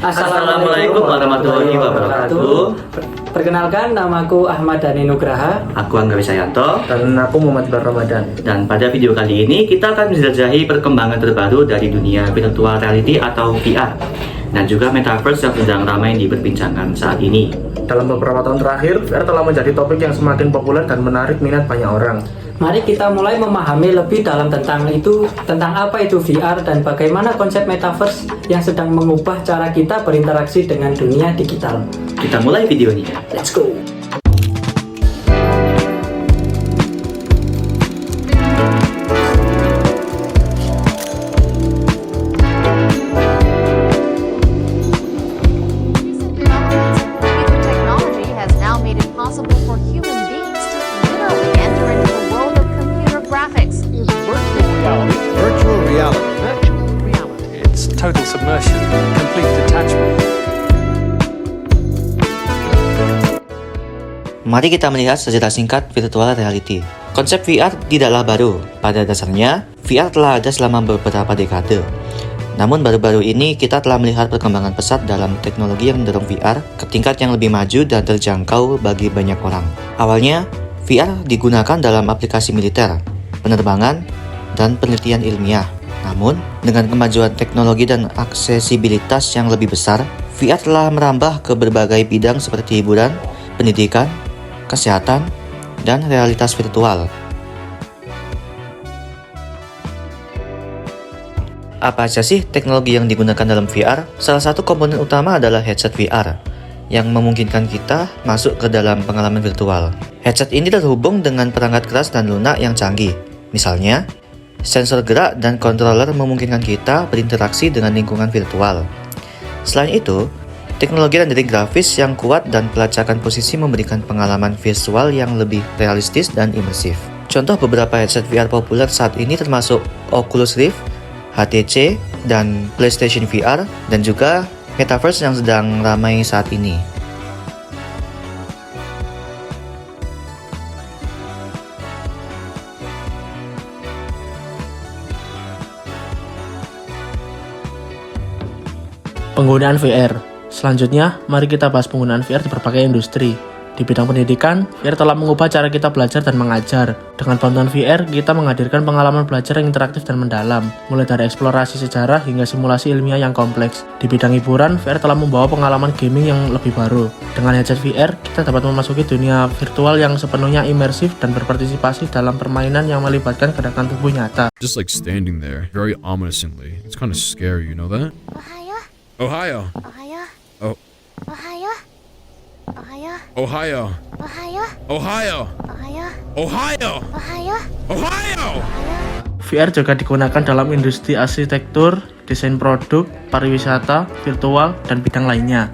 Assalamualaikum warahmatullahi wabarakatuh. Perkenalkan, namaku Ahmad Dhani Nugraha. Aku Angga Wisayanto. Dan aku Muhammad Bar Ramadan. Dan pada video kali ini kita akan menjelajahi perkembangan terbaru dari dunia virtual reality atau VR dan juga metaverse yang sedang ramai diperbincangkan saat ini. Dalam beberapa tahun terakhir, VR telah menjadi topik yang semakin populer dan menarik minat banyak orang. Mari kita mulai memahami lebih dalam tentang apa itu VR dan bagaimana konsep metaverse yang sedang mengubah cara kita berinteraksi dengan dunia digital. Kita mulai videonya. Let's go! Technology has now made it possible for human beings to literally enter into the world of computer graphics. Virtual reality. It's total submersion, complete detachment. Mari kita melihat sejarah singkat virtual reality. Konsep VR tidaklah baru. Pada dasarnya, VR telah ada selama beberapa dekade. Namun baru-baru ini kita telah melihat perkembangan pesat dalam teknologi yang mendorong VR ke tingkat yang lebih maju dan terjangkau bagi banyak orang. Awalnya, VR digunakan dalam aplikasi militer, penerbangan, dan penelitian ilmiah. Namun, dengan kemajuan teknologi dan aksesibilitas yang lebih besar, VR telah merambah ke berbagai bidang seperti hiburan, pendidikan, kesehatan, dan realitas virtual. Apa saja sih teknologi yang digunakan dalam VR? Salah satu komponen utama adalah headset VR, yang memungkinkan kita masuk ke dalam pengalaman virtual. Headset ini terhubung dengan perangkat keras dan lunak yang canggih. Misalnya, sensor gerak dan controller memungkinkan kita berinteraksi dengan lingkungan virtual. Selain itu, teknologi rendering grafis yang kuat dan pelacakan posisi memberikan pengalaman visual yang lebih realistis dan imersif. Contoh beberapa headset VR populer saat ini termasuk Oculus Rift, HTC, dan PlayStation VR, dan juga Metaverse yang sedang ramai saat ini. Penggunaan VR. Selanjutnya, mari kita bahas penggunaan VR di berbagai industri. Di bidang pendidikan, VR telah mengubah cara kita belajar dan mengajar. Dengan bantuan VR, kita menghadirkan pengalaman belajar yang interaktif dan mendalam, mulai dari eksplorasi sejarah hingga simulasi ilmiah yang kompleks. Di bidang hiburan, VR telah membawa pengalaman gaming yang lebih baru. Dengan headset VR, kita dapat memasuki dunia virtual yang sepenuhnya imersif dan berpartisipasi dalam permainan yang melibatkan gerakan tubuh nyata. Just like standing there, very ominously. It's kind of scary, you know that? Ohio. Oh. Ohio. Ohio. VR juga digunakan dalam industri arsitektur, desain produk, pariwisata, virtual, dan bidang lainnya.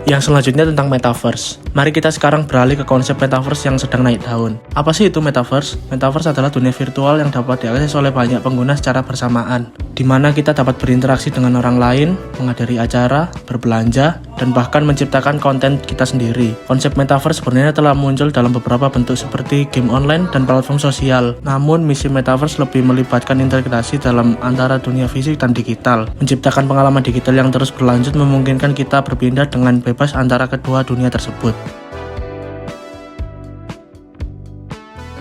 Yang selanjutnya tentang metaverse. Mari kita sekarang beralih ke konsep metaverse yang sedang naik daun. Apa sih itu metaverse? Metaverse adalah dunia virtual yang dapat diakses oleh banyak pengguna secara bersamaan, di mana kita dapat berinteraksi dengan orang lain, menghadiri acara, berbelanja, dan bahkan menciptakan konten kita sendiri. Konsep metaverse sebenarnya telah muncul dalam beberapa bentuk seperti game online dan platform sosial. Namun, misi metaverse lebih melibatkan integrasi dalam antara dunia fisik dan digital. Menciptakan pengalaman digital yang terus berlanjut memungkinkan kita berpindah dengan bebas antara kedua dunia tersebut.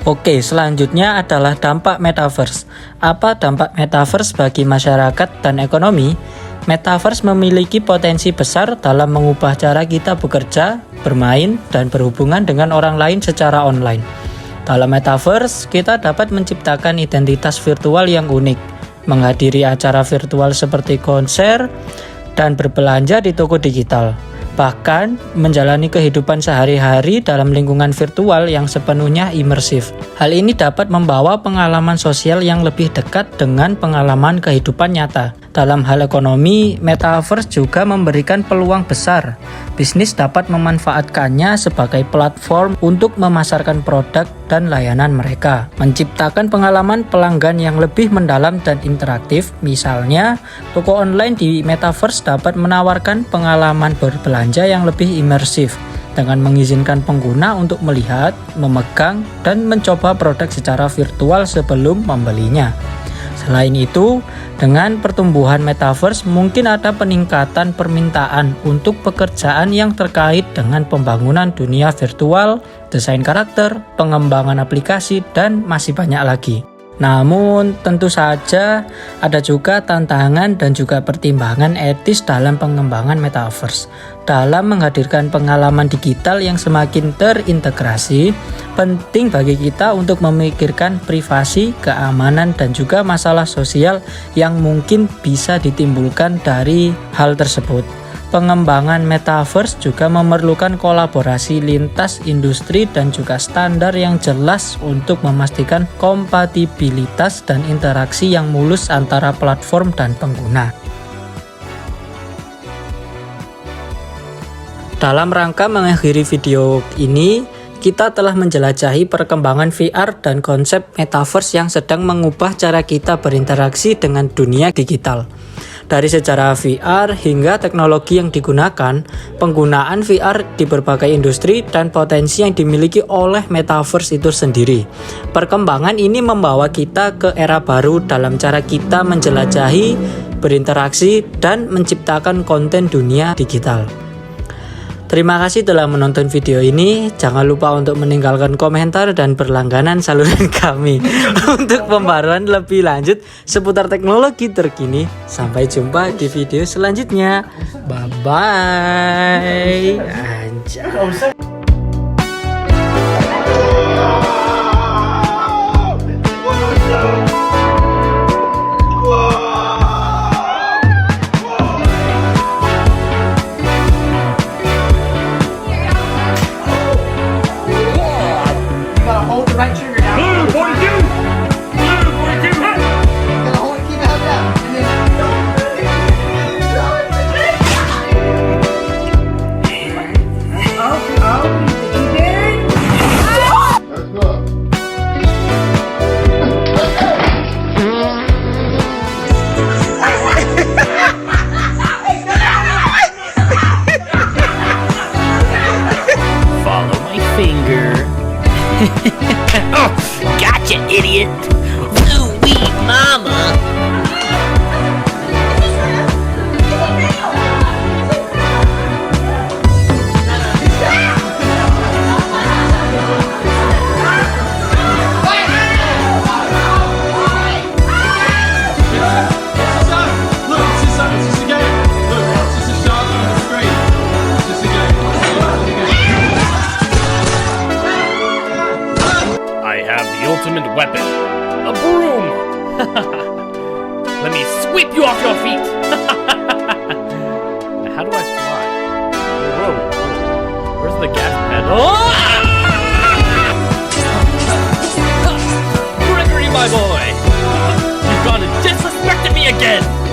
Oke, selanjutnya adalah dampak metaverse. Apa dampak metaverse bagi masyarakat dan ekonomi? Metaverse memiliki potensi besar dalam mengubah cara kita bekerja, bermain, dan berhubungan dengan orang lain secara online. Dalam metaverse, kita dapat menciptakan identitas virtual yang unik, menghadiri acara virtual seperti konser, dan berbelanja di toko digital. Bahkan menjalani kehidupan sehari-hari dalam lingkungan virtual yang sepenuhnya imersif. Hal ini dapat membawa pengalaman sosial yang lebih dekat dengan pengalaman kehidupan nyata. Dalam hal ekonomi, metaverse juga memberikan peluang besar. Bisnis dapat memanfaatkannya sebagai platform untuk memasarkan produk dan layanan mereka, menciptakan pengalaman pelanggan yang lebih mendalam dan interaktif. Misalnya, toko online di metaverse dapat menawarkan pengalaman berbelanja yang lebih imersif dengan mengizinkan pengguna untuk melihat, memegang, dan mencoba produk secara virtual sebelum membelinya. Selain itu, dengan pertumbuhan metaverse mungkin ada peningkatan permintaan untuk pekerjaan yang terkait dengan pembangunan dunia virtual, desain karakter, pengembangan aplikasi, dan masih banyak lagi. Namun, tentu saja ada juga tantangan dan juga pertimbangan etis dalam pengembangan metaverse. Dalam menghadirkan pengalaman digital yang semakin terintegrasi, penting bagi kita untuk memikirkan privasi, keamanan, dan juga masalah sosial yang mungkin bisa ditimbulkan dari hal tersebut. Pengembangan metaverse juga memerlukan kolaborasi lintas industri dan juga standar yang jelas untuk memastikan kompatibilitas dan interaksi yang mulus antara platform dan pengguna. Dalam rangka mengakhiri video ini, kita telah menjelajahi perkembangan VR dan konsep metaverse yang sedang mengubah cara kita berinteraksi dengan dunia digital. Dari sejarah VR hingga teknologi yang digunakan, penggunaan VR di berbagai industri dan potensi yang dimiliki oleh metaverse itu sendiri. Perkembangan ini membawa kita ke era baru dalam cara kita menjelajahi, berinteraksi, dan menciptakan konten dunia digital. Terima kasih telah menonton video ini. Jangan lupa untuk meninggalkan komentar dan berlangganan saluran kami untuk pembaruan lebih lanjut seputar teknologi terkini. Sampai jumpa di video selanjutnya. Bye-bye. Anjay. Oh, gotcha, idiot! Woo-wee, mama! I have the ultimate weapon, a broom! Let me sweep you off your feet! How do I fly? Whoa, where's the gas pedal? Oh! Gregory, my boy! You've gone and disrespected me again!